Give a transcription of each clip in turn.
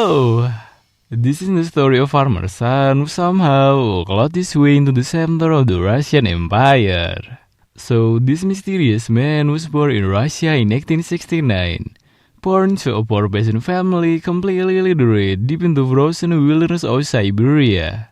So, this is the story of farmer son who somehow clawed his way into the center of the Russian Empire. So, this mysterious man was born in Russia in 1869. Born to a poor peasant family, completely illiterate, deep in the frozen wilderness of Siberia.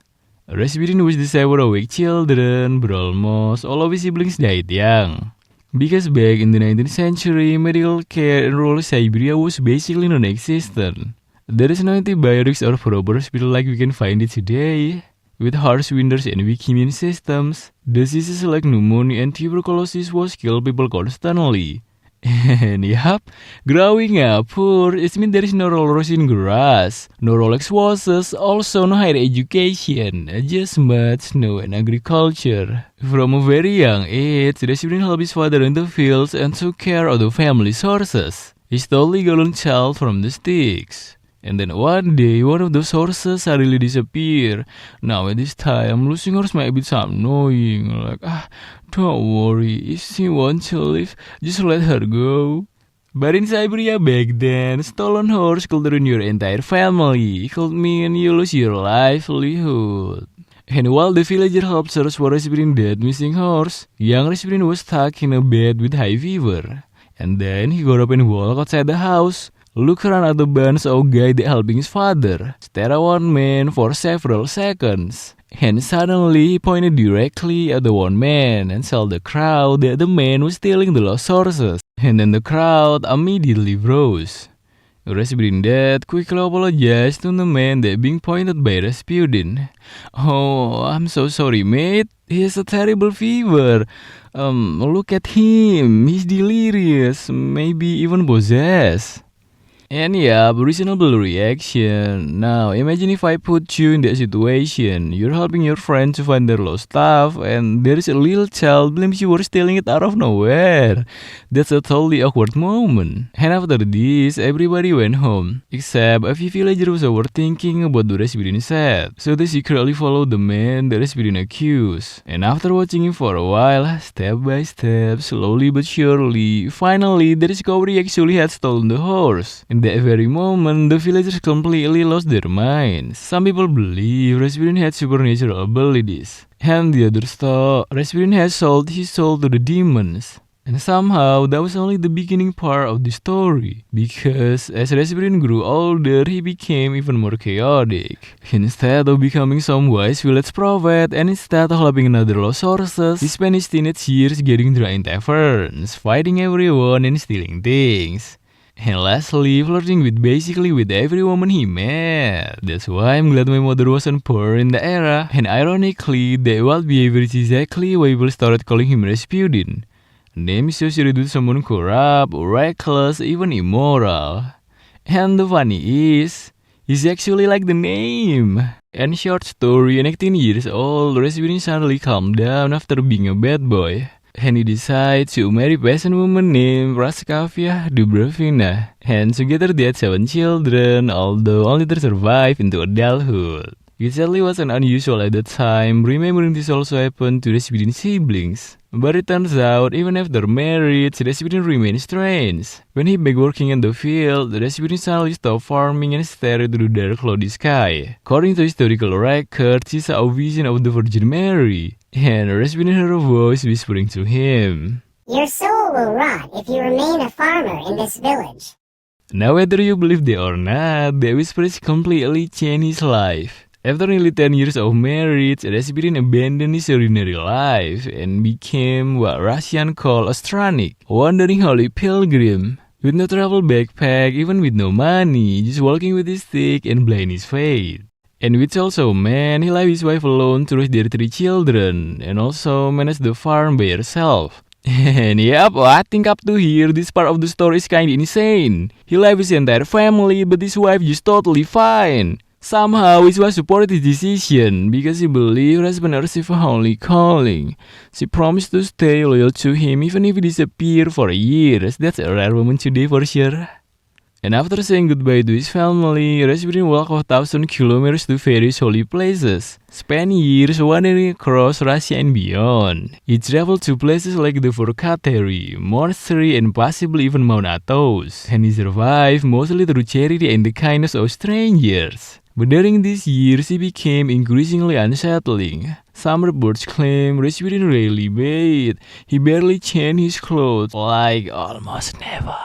Rasputin was the seven awake children, but almost all of his siblings died young. Because back in the 19th century, medical care in rural Siberia was basically non-existent. There is no antibiotics or proper hospital like we can find it today. With harsh winters and weak immune systems, diseases like pneumonia and tuberculosis was kill people constantly. And yup, growing up poor, it means there is no Rolls in grass, no Rolex watches, also no higher education, just mud, snow, and agriculture. From a very young age, Rasputin helped his father in the fields and took care of the family's horses. He stole the golden child from the sticks. And then one day, one of those horses suddenly disappeared. Now at this time, losing horse might be something annoying. Don't worry, if she wants to live, just let her go. But in Siberia back then, stolen horse could ruin your entire family. It could mean you lose your livelihood. And while the villager helped search for Rasputin's dead missing horse, young Rasputin was stuck in a bed with high fever. And then he got up and walked outside the house. Look around at the bunch of guys helping his father. Stare at one man for several seconds. And suddenly he pointed directly at the one man and told the crowd that the man was stealing the lost horses. And then the crowd immediately rose. Rasputin dad quickly apologized to the man that being pointed by Rasputin. Oh, I'm so sorry, mate. He has a terrible fever. Look at him. He's delirious, maybe even possessed. And yeah, reasonable reaction. Now, imagine if I put you in that situation. You're helping your friend to find their lost stuff, and there is a little child blames you for stealing it out of nowhere. That's a totally awkward moment. And after this, everybody went home, except a few villagers was overthinking about what Rasputin said. So they secretly followed the man that Rasputin accused. And after watching him for a while, step by step, slowly but surely, finally, they discovered he actually had stolen the horse. In that very moment, the villagers completely lost their minds. Some people believe Rasputin had supernatural abilities, and the others thought Rasputin had sold his soul to the demons. And somehow, that was only the beginning part of the story, because as Rasputin grew older, he became even more chaotic. Instead of becoming some wise village prophet, and instead of helping another lost horses, he spent his teenage years getting drunk in taverns, fighting everyone and stealing things. And lastly, flirting with basically with every woman he met. That's why I'm glad my mother wasn't poor in the era. And ironically, that wild behavior is exactly why people started calling him Rasputin. A name associated with someone corrupt, reckless, even immoral. And the funny is, he's actually like the name. And short story, at 18 years old, Rasputin suddenly calmed down after being a bad boy. And he decides to marry a peasant woman named Praskovia Dubrovina. And together they had 7 children, although only to survive into adulthood. It sadly wasn't unusual at the time, remembering this also happened to Rasputin's siblings. But it turns out, even after marriage, Rasputin remained strange. When he began working in the field, Rasputin suddenly stopped farming and stared into the dark cloudy sky. According to historical records, he saw a vision of the Virgin Mary. And Rasputin heard a voice whispering to him, "Your soul will rot if you remain a farmer in this village." Now whether you believe it or not, that whispers completely changed his life. After nearly 10 years of marriage, Rasputin abandoned his ordinary life and became what Russians call a strannik, a wandering holy pilgrim. With no travel backpack, even with no money, just walking with his stick and blind his faith. And which also meant he left his wife alone to raise their 3 children, and also managed the farm by herself. And yep, I think up to here, this part of the story is kinda insane. He left his entire family, but his wife just totally fine. Somehow, his wife supported his decision because he believed her husband received a holy calling. She promised to stay loyal to him even if he disappeared for years. That's a rare woman today for sure. And after saying goodbye to his family, Rasputin walked 1,000 kilometers to various holy places, spent years wandering across Russia and beyond. He traveled to places like the Forcatery, Monastery, and possibly even Mount Athos. And he survived mostly through charity and the kindness of strangers. But during these years, he became increasingly unsettling. Some reports claim Rasputin rarely bathed. He barely changed his clothes, like almost never.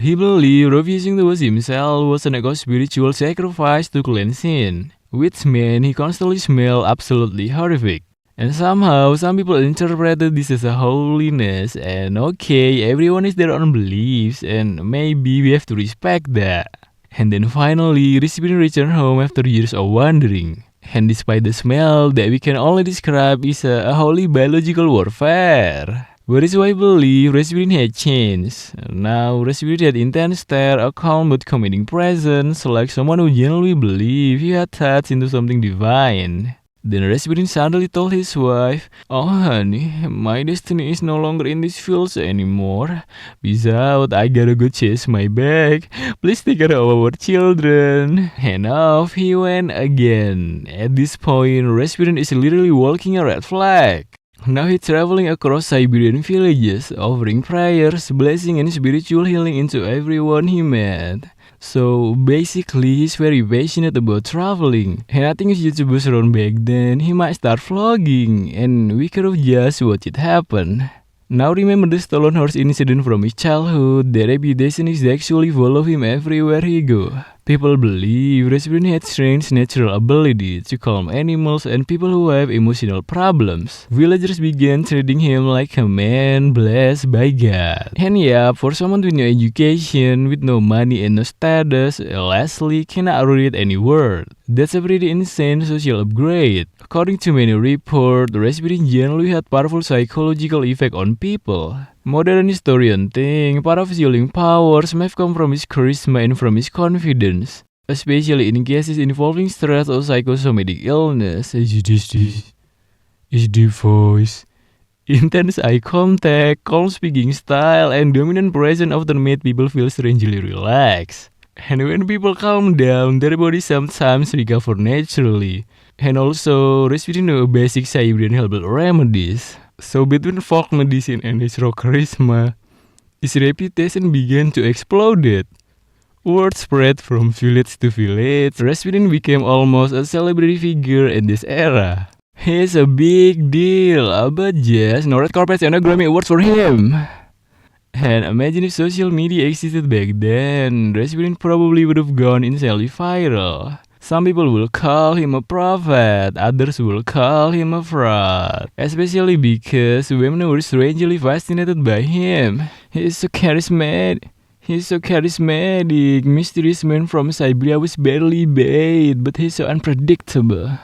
He believed refusing to wash himself was an act of spiritual sacrifice to cleanse sin, which meant he constantly smelled absolutely horrific. And somehow, some people interpreted this as a holiness, and okay, everyone has their own beliefs, and maybe we have to respect that. And then finally, Rasputin returned home after years of wandering. And despite the smell that we can only describe as a holy biological warfare. But it's why I believe Rasputin had changed. Now, Rasputin had intense stare, a calm but commanding presence, like someone who genuinely believed he had touched into something divine. Then Rasputin suddenly told his wife, "Oh honey, my destiny is no longer in these fields anymore. Peace out, I gotta go chase my bag. Please take care of our children." And off he went again. At this point, Rasputin is literally walking a red flag. Now he's traveling across Siberian villages, offering prayers, blessing, and spiritual healing into everyone he met. So basically, he's very passionate about traveling. And I think if YouTubers around back then, he might start vlogging, and we could have just watched it happen. Now remember the stolen horse incident from his childhood. The reputation is actually follow him everywhere he go. People believe Rasputin had strange natural ability to calm animals and people who have emotional problems. Villagers began treating him like a man blessed by God. And yeah, for someone with no education, with no money and no status, Leslie cannot read any word. That's a pretty insane social upgrade. According to many reports, Rasputin generally had powerful psychological effect on people. Modern historians think part of his healing powers may have come from his charisma and from his confidence, especially in cases involving stress or psychosomatic illness. His deep voice, intense eye contact, calm speaking style, and dominant presence often made people feel strangely relaxed. And when people calm down, their bodies sometimes recover naturally. And also, Rasputin knew basic Siberian herbal remedies. So between folk medicine and his raw charisma, his reputation began to explode. Word spread from village to village. Rasputin became almost a celebrity figure in this era. He's a big deal, but just no red carpets and no Grammy Awards for him. And imagine if social media existed back then, Rasputin probably would have gone insanely viral. Some people will call him a prophet, others will call him a fraud. Especially because women were strangely fascinated by him. He's so charismatic, mysterious man from Siberia was barely bathed, but he's so unpredictable.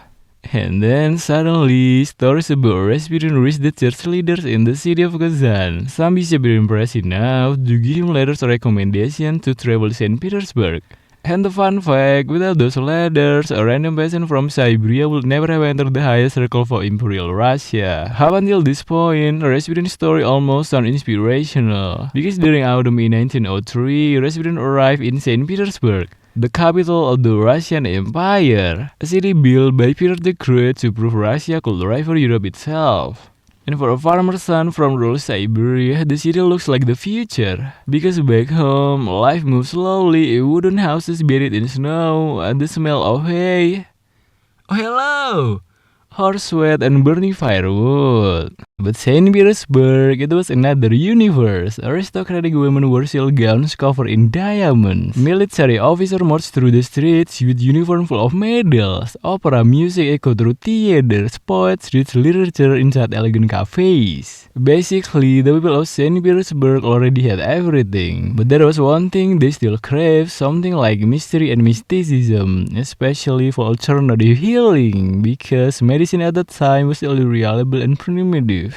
And then suddenly, stories about Rasputin reached the church leaders in the city of Kazan. Some bishops were impressed enough to give him letters of recommendation to travel to St. Petersburg. And the fun fact, without those letters, a random peasant from Siberia would never have entered the highest circle for Imperial Russia. Up until this point, Rasputin's story almost sounds inspirational. Because during autumn in 1903, Rasputin arrived in St. Petersburg, the capital of the Russian Empire, a city built by Peter the Great to prove Russia could rival Europe itself. And for a farmer's son from rural Siberia, the city looks like the future. Because back home, life moves slowly, wooden houses buried in snow, and the smell of hay. Oh, hello! Horse sweat and burning firewood. But St. Petersburg, it was another universe. Aristocratic women wore silk gowns covered in diamonds. Military officers marched through the streets with uniforms full of medals. Opera music echoed through theaters. Poets read literature inside elegant cafes. Basically, the people of St. Petersburg already had everything. But there was one thing they still craved, something like mystery and mysticism, especially for alternative healing, because medicine at that time was still reliable and primitive.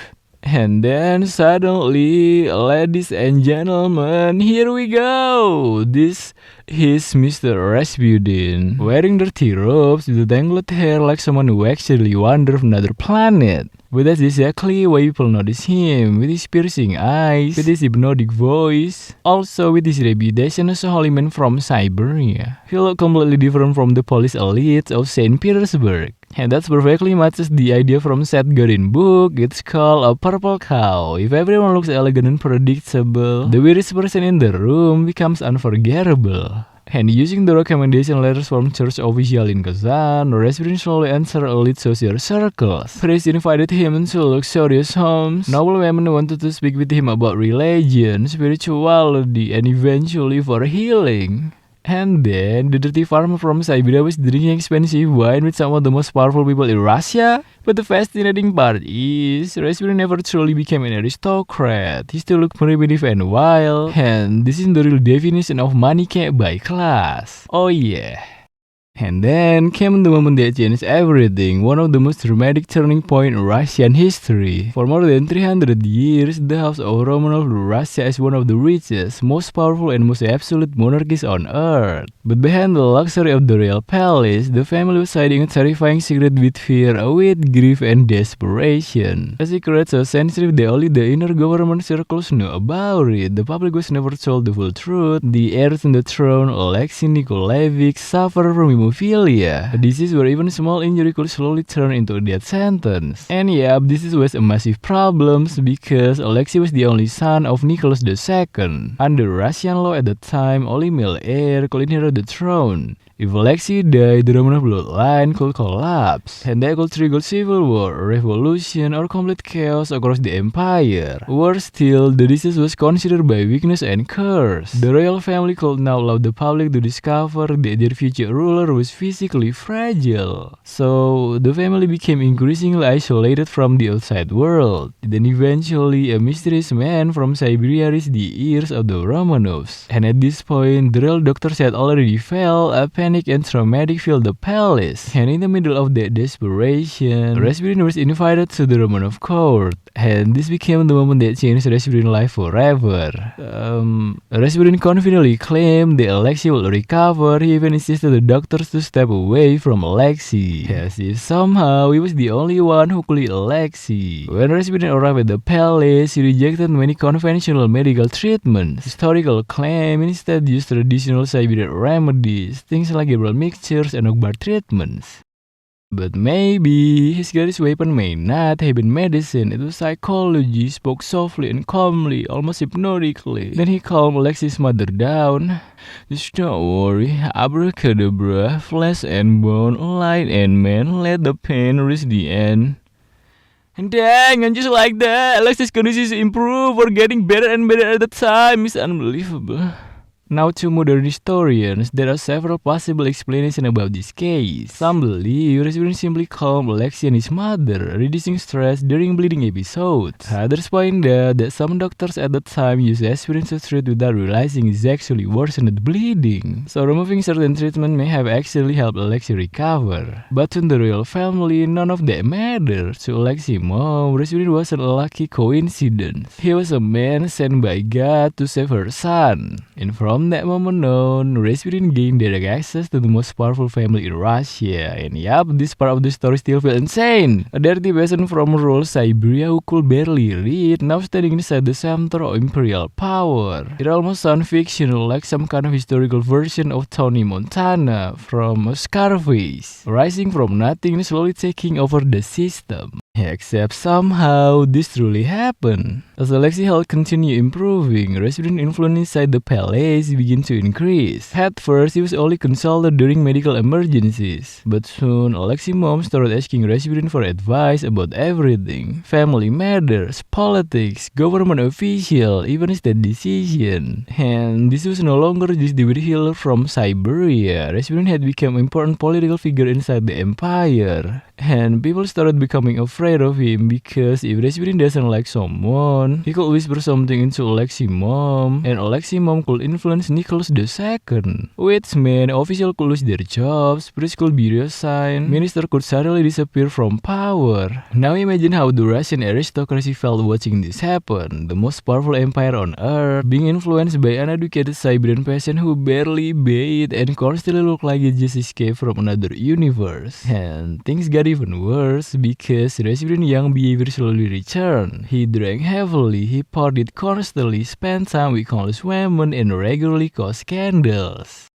And then suddenly, ladies and gentlemen, here we go! This is Mr. Rasputin, wearing dirty robes with tangled hair like someone who actually wandered from another planet. But that's exactly why people notice him, with his piercing eyes, with his hypnotic voice, also with his reputation as a holy man from Siberia. He looked completely different from the police elite of St. Petersburg. And that's perfectly matches the idea from Seth Godin book. It's called A Purple Cow. If everyone looks elegant and predictable, the weirdest person in the room becomes unforgettable. And using the recommendation letters from church official in Kazan, Rasputin slowly entered elite social circles. Priests invited him into luxurious homes. Noble women wanted to speak with him about religion, spirituality, and eventually for healing. And then, the dirty farmer from Siberia was drinking expensive wine with some of the most powerful people in Russia. But the fascinating part is, Rasputin never truly became an aristocrat. He still looked primitive and wild. And this is the real definition of money can't buy class. Oh yeah. And then came the moment that changed everything, one of the most dramatic turning points in Russian history. For more than 300 years, the House of Romanov ruled Russia as one of the richest, most powerful and most absolute monarchies on earth. But behind the luxury of the royal palace, the family was hiding a terrifying secret with fear, with grief and desperation. A secret so sensitive that only the inner government circles knew about it. The public was never told the full truth. The heir to the throne, Alexei Nikolaevich, suffered from hemophilia, a disease where even a small injury could slowly turn into a death sentence. And yep, this was a massive problem because Alexei was the only son of Nicholas II. Under Russian law at the time, only male heir could inherit the throne. If Alexei died, the Romanov bloodline could collapse, and that could trigger civil war, revolution, or complete chaos across the empire. Worse still, the disease was considered by weakness and curse. The royal family could now allow the public to discover that their future ruler was physically fragile. So, the family became increasingly isolated from the outside world. Then eventually, a mysterious man from Siberia reached the ears of the Romanovs. And at this point, the real doctors had already fell, panic and traumatic filled the palace. And in the middle of that desperation, Rasputin was invited to the Romanov court. And this became the moment that changed Rasputin's life forever. Rasputin confidently claimed that Alexei would recover. He even insisted the doctors to step away from Alexei, as if somehow he was the only one who could heal Alexei. When Rasputin arrived at the palace, he rejected many conventional medical treatments. Historical claim instead used traditional Siberian remedies, things like herbal mixtures and oak treatments. But maybe his greatest weapon may not have been medicine. It was psychology. He spoke softly and calmly, almost hypnotically. Then he calmed Alexei's mother down. Just don't worry, abracadabra, flesh and bone, light and man, let the pain reach the end. And dang, and just like that, Alexei's conditions improve or getting better and better at the time. It's unbelievable. Now to modern historians, there are several possible explanations about this case. Some believe Rasputin simply calmed Alexei and his mother, reducing stress during bleeding episodes. Others point out that some doctors at the time used aspirin to treat without realizing it actually worsened the bleeding. So removing certain treatment may have actually helped Alexei recover. But to the royal family, none of that mattered. To Alexei's mom, Rasputin wasn't a lucky coincidence. He was a man sent by God to save her son. And from that moment on, Rasputin gained direct access to the most powerful family in Russia. And yup, this part of the story still feels insane. A dirty peasant from rural Siberia who could barely read, now standing inside the center of imperial power. It almost sounds fictional, like some kind of historical version of Tony Montana from Scarface, rising from nothing and slowly taking over the system. Except somehow this truly happened. As Alexei's health continued improving, Rasputin's influence inside the palace began to increase. At first, he was only consulted during medical emergencies, but soon Alexei's mom started asking Rasputin for advice about everything: family matters, politics, government official, even state decision. And this was no longer just the weird healer from Siberia. Rasputin had become an important political figure inside the empire. And people started becoming afraid of him because if Rasputin doesn't like someone, he could whisper something into Alexei's mom, and Alexei's mom could influence influence Nicholas II, which meant officials could lose their jobs, priests could be reassigned, ministers could suddenly disappear from power. Now imagine how the Russian aristocracy felt watching this happen. The most powerful empire on earth being influenced by uneducated Siberian peasant who barely bathe and constantly look like he just escaped from another universe. And things got even worse because Rasputin's young behavior slowly returned. He drank heavily, he partied constantly, spent time with countless women, and regularly caused scandals.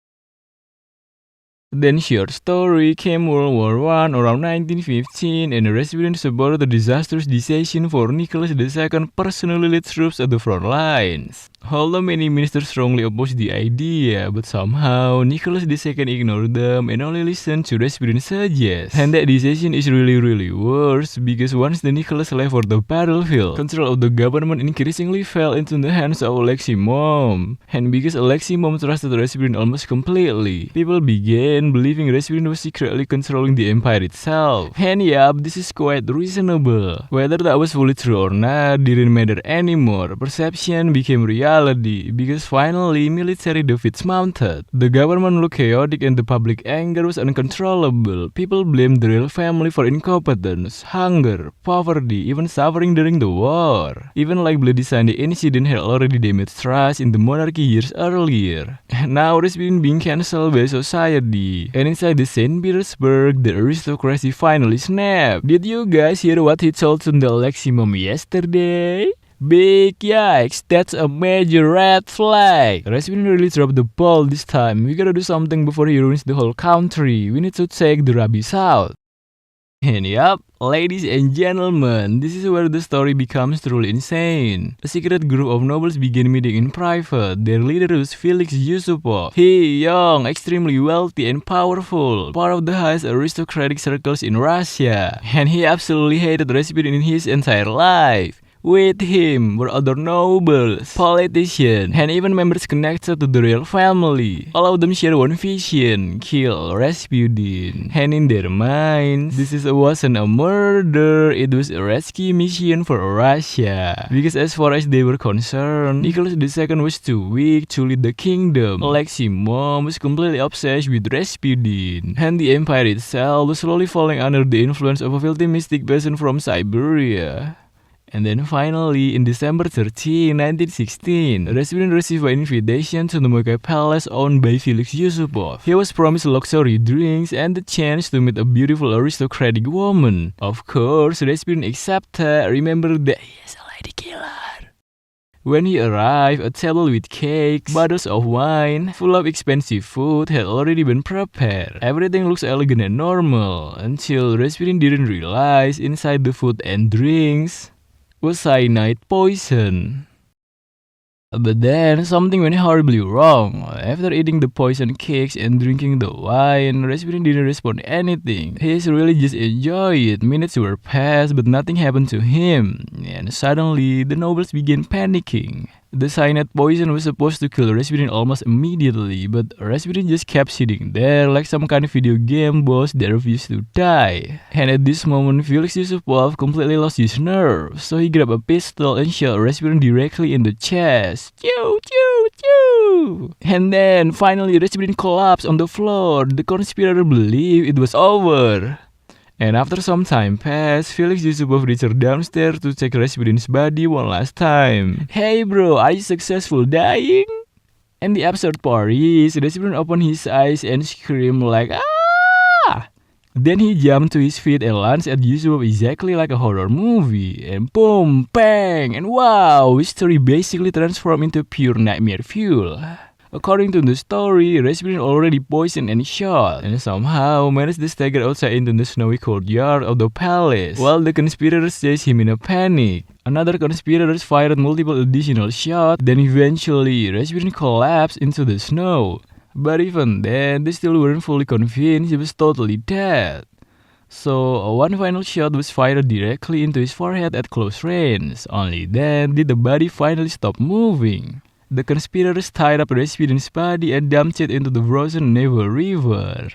Then short story came World War I around 1915 and Rasputin supported the disastrous decision for Nicholas II personally lead troops at the front lines. Although many ministers strongly opposed the idea, but somehow Nicholas II ignored them and only listened to Rasputin's suggestions. And that decision is really worse because once the Nicholas left for the battlefield, control of the government increasingly fell into the hands of Alexei Mom. And because Alexei Mom trusted Rasputin almost completely, people began believing Rasputin was secretly controlling the empire itself. And yup, this is quite reasonable. Whether that was fully true or not didn't matter anymore. Perception became reality because finally military defeats mounted. The government looked chaotic and the public anger was uncontrollable. People blamed the royal family for incompetence, hunger, poverty, even suffering during the war. Even like Bloody Sunday incident had already damaged trust in the monarchy years earlier. Now Rasputin being cancelled by society. And inside the St. Petersburg, the aristocracy finally snapped. Did you guys hear what he told to the Alexei Mom yesterday? Big yikes, that's a major red flag. Rasputin really dropped the ball this time. We gotta do something before he ruins the whole country. We need to take the rabbis out. And yup, ladies and gentlemen, this is where the story becomes truly insane. A secret group of nobles began meeting in private. Their leader was Felix Yusupov. He young, extremely wealthy and powerful, part of the highest aristocratic circles in Russia. And he absolutely hated Rasputin in his entire life. With him were other nobles, politicians, and even members connected to the royal family. All of them share one vision: kill Rasputin. And in their minds, this wasn't a murder, it was a rescue mission for Russia. Because as far as they were concerned, Nicholas II was too weak to lead the kingdom. Alexei Mom was completely obsessed with Rasputin. And the empire itself was slowly falling under the influence of a filthy mystic peasant from Siberia. And then finally, in December 13, 1916, Rasputin received an invitation to the Mokai Palace owned by Felix Yusupov. He was promised luxury drinks and the chance to meet a beautiful aristocratic woman. Of course, Rasputin accepted, remembered that he is a lady killer. When he arrived, a table with cakes, bottles of wine, full of expensive food had already been prepared. Everything looks elegant and normal, until Rasputin didn't realize inside the food and drinks was cyanide poison. But then, something went horribly wrong. After eating the poisoned cakes and drinking the wine, Rasputin didn't respond anything. He really just enjoyed it. Minutes were passed, but nothing happened to him. And suddenly, the nobles began panicking. The cyanide poison was supposed to kill Rasputin almost immediately, but Rasputin just kept sitting there like some kind of video game boss that refused to die. And at this moment, Felix Yusupov completely lost his nerve, so he grabbed a pistol and shot Rasputin directly in the chest. Chew, chew, chew! And then, finally, Rasputin collapsed on the floor. The conspirator believed it was over. And after some time passed, Felix Yusupov returned downstairs to check Rasputin's body one last time. Hey bro, are you successful dying? And the absurd part is, Rasputin opened his eyes and screamed like, ah! Then he jumped to his feet and lunged at Yusupov exactly like a horror movie. And boom, bang, and wow, his story basically transformed into pure nightmare fuel. According to the story, Rasputin already poisoned and shot, and somehow managed to stagger outside into the snowy courtyard of the palace, while the conspirators chased him in a panic. Another conspirators fired multiple additional shots, then eventually Rasputin collapsed into the snow. But even then, they still weren't fully convinced he was totally dead. So, one final shot was fired directly into his forehead at close range. Only then did the body finally stop moving. The conspirators tied up Rasputin's body and dumped it into the frozen Neva River.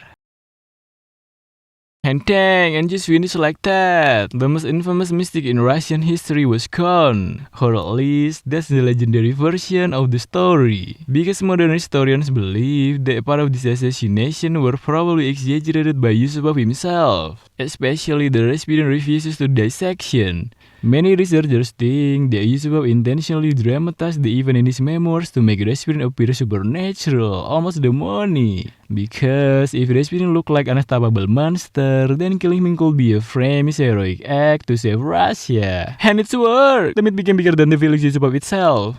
And dang, and just finished like that. The most infamous mystic in Russian history was gone. Or at least, that's the legendary version of the story. Because modern historians believe that part of this assassination were probably exaggerated by Yusupov himself, especially the Rasputin refuses to dissection. Many researchers think that Yusupov intentionally dramatized the event in his memoirs to make Rasputin appear supernatural, almost demonic. Because if Rasputin looked like an unstoppable monster, then killing him could be a famous heroic act to save Russia. And it's worked! The myth became bigger than the village Yusupov itself.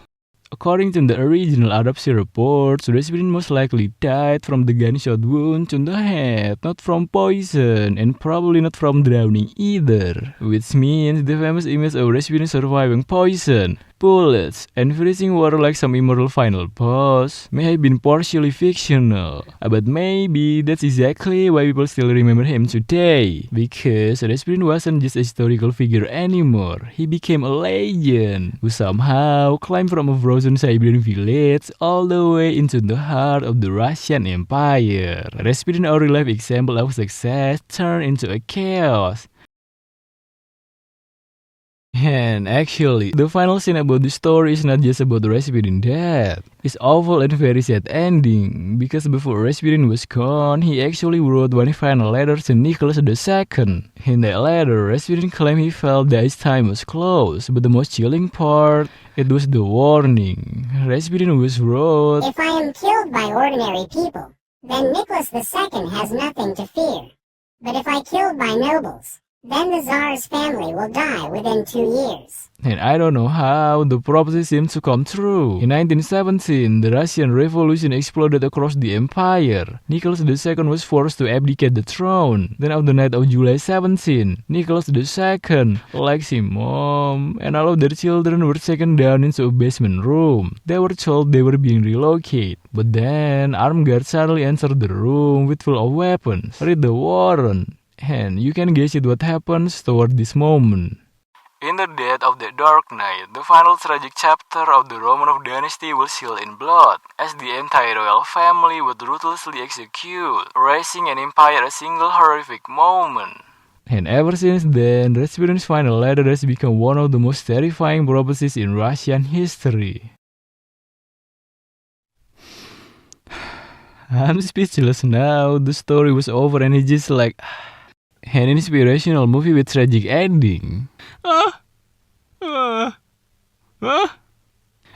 According to the original autopsy reports, Rasputin most likely died from the gunshot wound to the head, not from poison, and probably not from drowning either. Which means the famous image of Rasputin surviving poison, bullets, and freezing water like some immortal final boss may have been partially fictional. But maybe that's exactly why people still remember him today. Because Rasputin wasn't just a historical figure anymore. He became a legend who somehow climbed from a frozen Siberian village all the way into the heart of the Russian Empire. Rasputin, our real-life example of success, turned into a chaos. And actually, the final scene about the story is not just about Rasputin death. It's awful and very sad ending, because before Rasputin was gone, he actually wrote one final letter to Nicholas II. In that letter, Rasputin claimed he felt that his time was close, but the most chilling part, it was the warning. Rasputin was wrote, If I am killed by ordinary people, then Nicholas II has nothing to fear. But if I killed by nobles, then the Tsar's family will die within 2 years. And I don't know how the prophecy seemed to come true. In 1917, the Russian Revolution exploded across the empire. Nicholas II was forced to abdicate the throne. Then on the night of July 17, Nicholas II, like his mom, and all of their children were taken down into a basement room. They were told they were being relocated. But then, armed guards suddenly entered the room with full of weapons. Read the warrant. And you can guess it what happens toward this moment. In the dead of the dark night, the final tragic chapter of the Romanov dynasty was sealed in blood, as the entire royal family would ruthlessly execute, raising an empire a single horrific moment. And ever since then, Rasputin's final letter has become one of the most terrifying prophecies in Russian history. I'm speechless now. The story was over and it's just like an inspirational movie with tragic ending.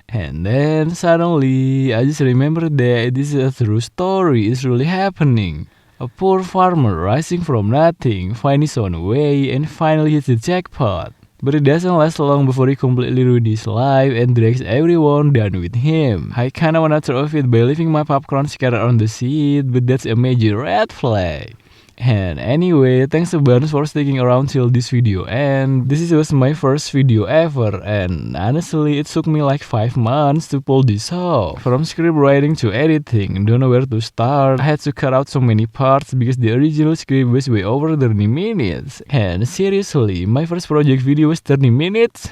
And then suddenly I just remembered that this is a true story. It's really happening. A poor farmer rising from nothing, finds his own way, and finally hits the jackpot. But it doesn't last long before he completely ruins his life and drags everyone down with him. I kinda wanna throw a fit by leaving my popcorn scattered on the seat, but that's a major red flag. And anyway, thanks a bunch for sticking around till this video, and this was my first video ever, and honestly it took me like 5 months to pull this off. From script writing to editing, don't know where to start. I had to cut out so many parts because the original script was way over 30 minutes. And seriously, my first project video was 30 minutes?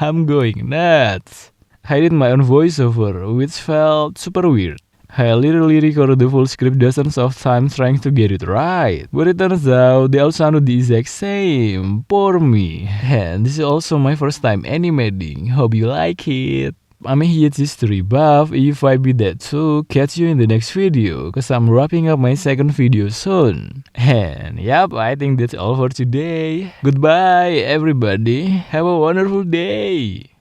I'm going nuts. I did my own voiceover, which felt super weird. I literally recorded the full script dozens of times trying to get it right. But it turns out they all sounded the exact same. Poor me. And this is also my first time animating. Hope you like it. I'm a huge history buff. If I be that too, catch you in the next video, cause I'm wrapping up my second video soon. And yep, I think that's all for today. Goodbye everybody. Have a wonderful day.